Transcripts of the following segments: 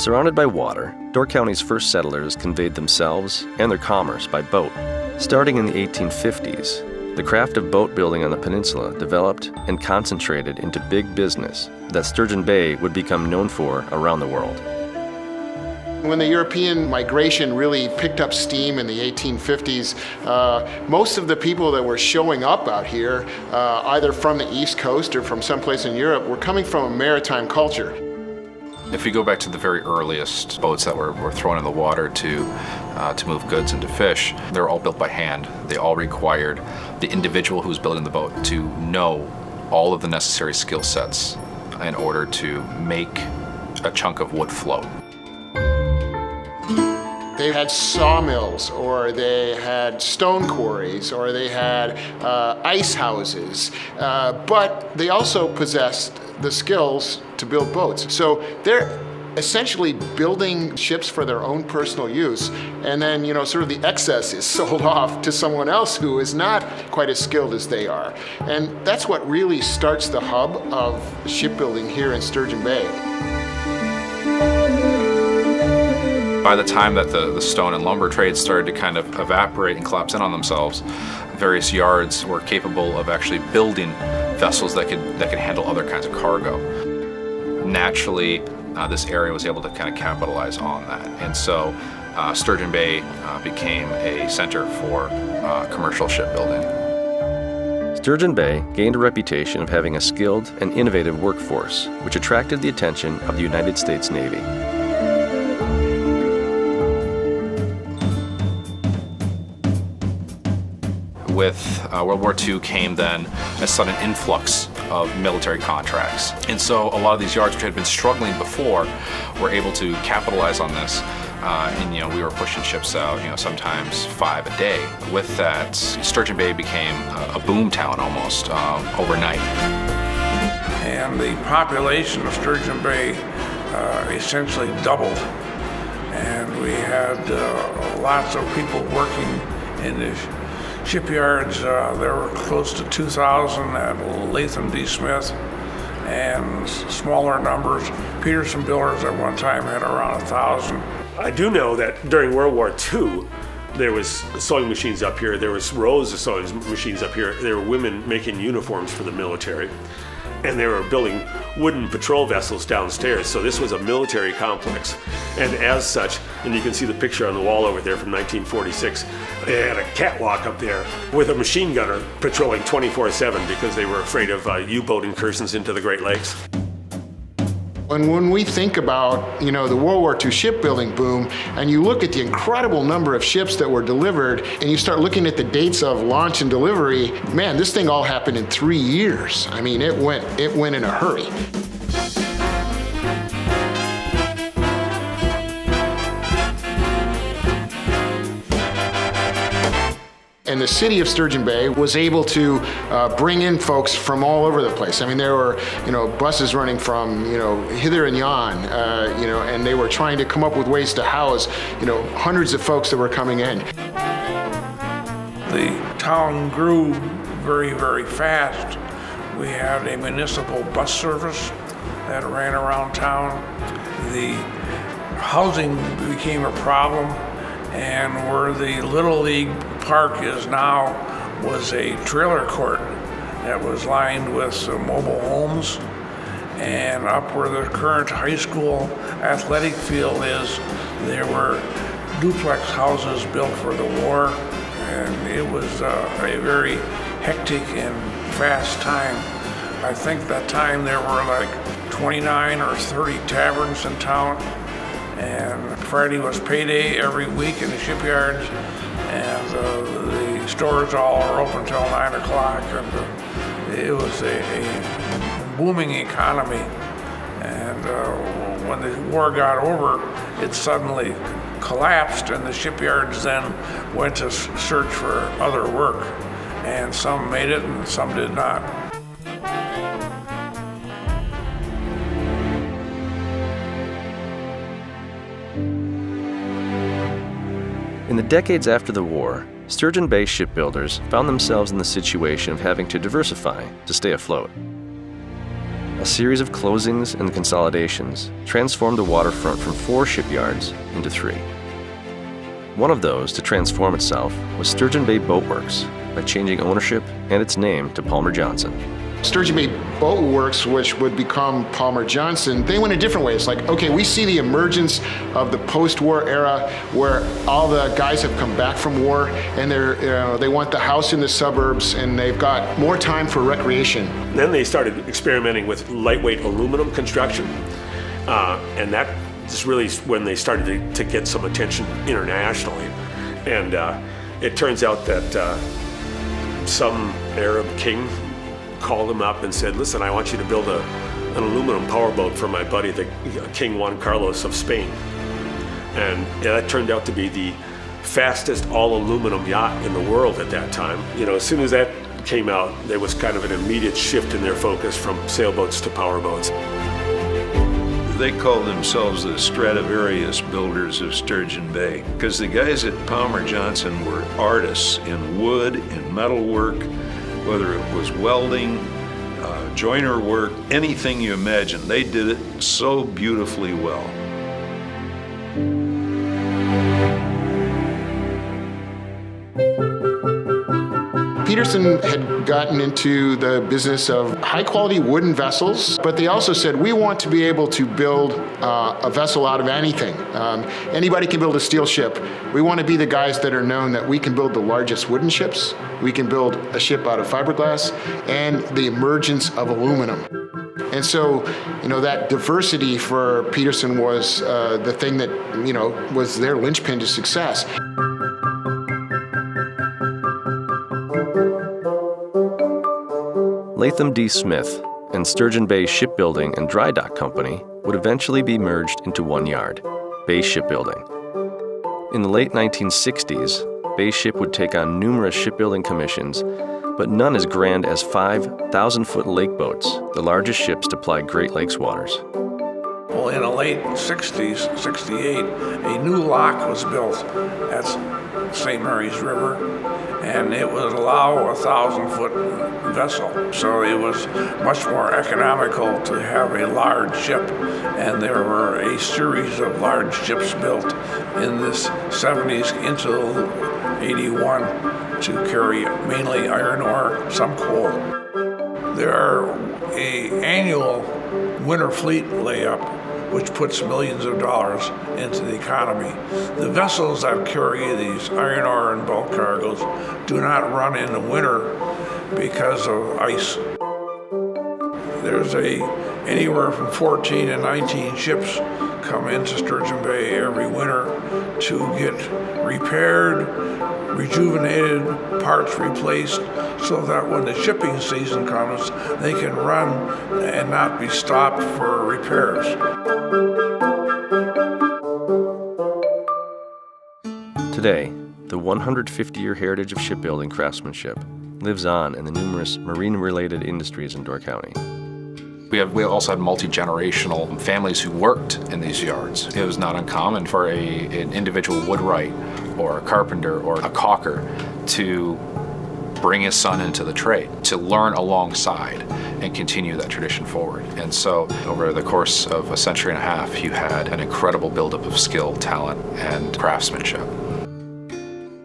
Surrounded by water, Door County's first settlers conveyed themselves and their commerce by boat. Starting in the 1850s, the craft of boat building on the peninsula developed and concentrated into big business that Sturgeon Bay would become known for around the world. When the European migration really picked up steam in the 1850s, most of the people that were showing up out here, either from the East Coast or from someplace in Europe, were coming from a maritime culture. If you go back to the very earliest boats that were thrown in the water to move goods and to fish, they were all built by hand. They all required the individual who was building the boat to know all of the necessary skill sets in order to make a chunk of wood float. They had sawmills, or they had stone quarries, or they had ice houses, but they also possessed the skills to build boats. So they're essentially building ships for their own personal use, and then, sort of the excess is sold off to someone else who is not quite as skilled as they are. And that's what really starts the hub of shipbuilding here in Sturgeon Bay. By the time that the stone and lumber trades started to kind of evaporate and collapse in on themselves, various yards were capable of actually building vessels that could handle other kinds of cargo. Naturally, this area was able to kind of capitalize on that, and so Sturgeon Bay became a center for commercial shipbuilding. Sturgeon Bay gained a reputation of having a skilled and innovative workforce, which attracted the attention of the United States Navy. With World War II came then a sudden influx of military contracts. And so a lot of these yards which had been struggling before were able to capitalize on this. And we were pushing ships out, sometimes 5 a day. With that, Sturgeon Bay became a boom town almost overnight. And the population of Sturgeon Bay essentially doubled. And we had lots of people working in the shipyards. There were close to 2,000 at Latham D. Smith, and smaller numbers. Peterson Builders at one time had around 1,000. I do know that during World War II, there was sewing machines up here. There was rows of sewing machines up here. There were women making uniforms for the military, and they were building wooden patrol vessels downstairs. So this was a military complex. And as such, and you can see the picture on the wall over there from 1946, they had a catwalk up there with a machine gunner patrolling 24/7 because they were afraid of U-boat incursions into the Great Lakes. And when we think about, the World War II shipbuilding boom, and you look at the incredible number of ships that were delivered, and you start looking at the dates of launch and delivery, man, this thing all happened in 3 years. I mean, it went in a hurry. And the city of Sturgeon Bay was able to bring in folks from all over the place. I mean, there were, buses running from, hither and yon, and they were trying to come up with ways to house, hundreds of folks that were coming in. The town grew very, very fast. We had a municipal bus service that ran around town. The housing became a problem, and where the Little League Park is now was a trailer court that was lined with mobile homes. And up where the current high school athletic field is, there were duplex houses built for the war, and it was a very hectic and fast time. I think that time there were like 29 or 30 taverns in town, and Friday was payday every week in the shipyards, and the stores all are open till 9 o'clock, and it was a booming economy. And when the war got over, it suddenly collapsed, and the shipyards then went to search for other work, and some made it and some did not. In the decades after the war, Sturgeon Bay shipbuilders found themselves in the situation of having to diversify to stay afloat. A series of closings and consolidations transformed the waterfront from 4 shipyards into 3. One of those to transform itself was Sturgeon Bay Boat Works by changing ownership and its name to Palmer Johnson. Sturgeon Bay Boat Works, which would become Palmer Johnson, they went a different way. It's like, okay, we see the emergence of the post-war era where all the guys have come back from war and they want the house in the suburbs and they've got more time for recreation. Then they started experimenting with lightweight aluminum construction, and that is really when they started to get some attention internationally. And it turns out that some Arab king called him up and said, listen, I want you to build an aluminum powerboat for my buddy, the King Juan Carlos of Spain. And that turned out to be the fastest all-aluminum yacht in the world at that time. You know, as soon as that came out, there was kind of an immediate shift in their focus from sailboats to powerboats. They call themselves the Stradivarius builders of Sturgeon Bay because the guys at Palmer Johnson were artists in wood, in metalwork, whether it was welding, joiner work, anything you imagine. They did it so beautifully well. Peterson had gotten into the business of high-quality wooden vessels, but they also said, we want to be able to build a vessel out of anything. Anybody can build a steel ship. We want to be the guys that are known that we can build the largest wooden ships, we can build a ship out of fiberglass, and the emergence of aluminum. And so, you know, that diversity for Peterson was the thing that, you know, was their linchpin to success. Latham D. Smith and Sturgeon Bay Shipbuilding and Dry Dock Company would eventually be merged into one yard, Bay Shipbuilding. In the late 1960s, Bay Ship would take on numerous shipbuilding commissions, but none as grand as 5,000-foot lake boats, the largest ships to ply Great Lakes waters. Well, in the late 60s, 68, a new lock was built at St. Mary's River, and it would allow a 1,000-foot vessel. So it was much more economical to have a large ship, and there were a series of large ships built in this 70s into 81 to carry mainly iron ore, some coal. There are an annual winter fleet layup which puts millions of dollars into the economy. The vessels that carry these iron ore and bulk cargoes do not run in the winter because of ice. There's anywhere from 14 to 19 ships come into Sturgeon Bay every winter to get repaired, rejuvenated, parts replaced, so that when the shipping season comes, they can run and not be stopped for repairs. Today, the 150-year heritage of shipbuilding craftsmanship lives on in the numerous marine-related industries in Door County. We also had multi-generational families who worked in these yards. It was not uncommon for an individual woodwright or a carpenter or a caulker to bring his son into the trade, to learn alongside and continue that tradition forward. And so over the course of a century and a half, you had an incredible buildup of skill, talent, and craftsmanship.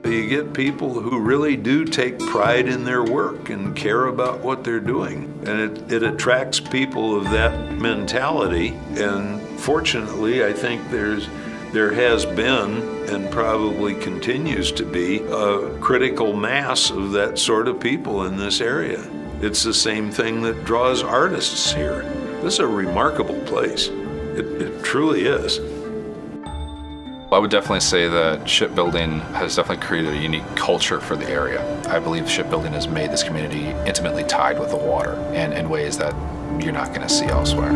You get people who really do take pride in their work and care about what they're doing. And it attracts people of that mentality. And fortunately, I think there has been and probably continues to be a critical mass of that sort of people in this area. It's the same thing that draws artists here. This is a remarkable place. It truly is. I would definitely say that shipbuilding has definitely created a unique culture for the area. I believe shipbuilding has made this community intimately tied with the water and in ways that you're not going to see elsewhere.